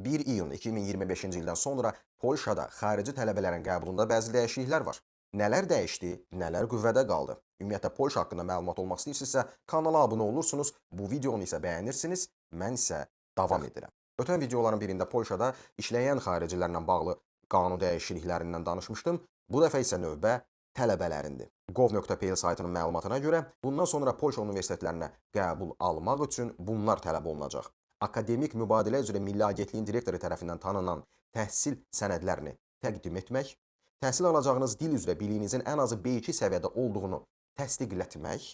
1 iyun 2025-ci ildən sonra Polşada xarici tələbələrin qəbulunda bəzi dəyişikliklər var. Nələr dəyişdi, nələr qüvvədə qaldı? Ümumiyyətlə Polşa haqqında məlumat olmaq istəyirsinizsə, kanala abunə olursunuz, bu videonu isə bəyənirsiniz, mən isə davam edirəm. Ötən videoların birində Polşada işləyən xaricilərlə bağlı qanun dəyişikliklərindən danışmışdım. Bu dəfə isə növbə tələbələrindir. Gov.pl saytının məlumatına görə bundan sonra Polşa universitetlərinə qəbul almaq üçün bunlar tələb olunacaq. Akademik mübadilə üzrə Milli Agentliyin direktoru tərəfindən tanınan təhsil sənədlərini təqdim etmək, təhsil alacağınız dil üzrə biliyinizin ən azı B2 səviyyədə olduğunu təsdiqlətmək,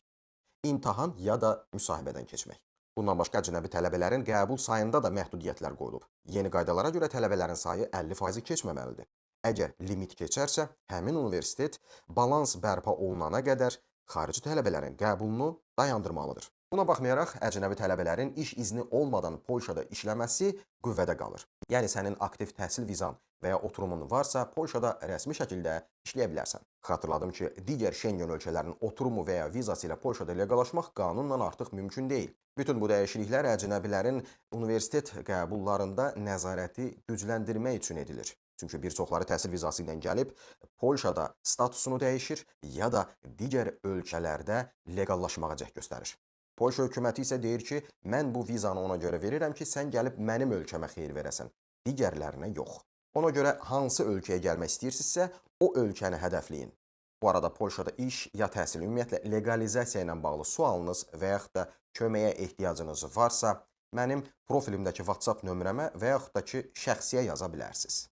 imtahan ya da müsahibədən keçmək. Bundan başqa əcnəbi tələbələrin qəbul sayında da məhdudiyyətlər qoyulub. Yeni qaydalara görə tələbələrin sayı 50% keçməməlidir. Əgər limit keçərsə, həmin universitet balans bərpa olunana qədər xarici tələbələrin qəbulunu dayandırmalıdır. Buna baxmayaraq, əcnəbi tələbələrin iş izni olmadan Polşada işləməsi qüvvədə qalır. Yəni, sənin aktiv təhsil vizan və ya oturumun varsa, Polşada rəsmi şəkildə işləyə bilərsən. Xatırladım ki, digər Şengen ölkələrinin oturumu və ya vizası ilə Polşada leqallaşmaq qanunla artıq mümkün deyil. Bütün bu dəyişikliklər əcnəbilərin universitet qəbullarında nəzarəti gücləndirmək üçün edilir. Çünki bir çoxları təhsil vizası ilə gəlib, Polşada statusunu dəyişir ya da digər ölkələrdə leqallaşmağa cəhd göstərir. Polşa hökuməti isə deyir ki, mən bu vizanı ona görə verirəm ki, sən gəlib mənim ölkəmə xeyir verəsən, digərlərinə yox. Ona görə hansı ölkəyə gəlmək istəyirsinizsə, o ölkəni hədəfləyin. Bu arada Polşada iş ya təhsil, ümumiyyətlə legalizasiya ilə bağlı sualınız və yaxud da köməyə ehtiyacınız varsa, mənim profilimdəki WhatsApp nömrəmə və yaxud da ki, şəxsiyə yaza bilərsiniz.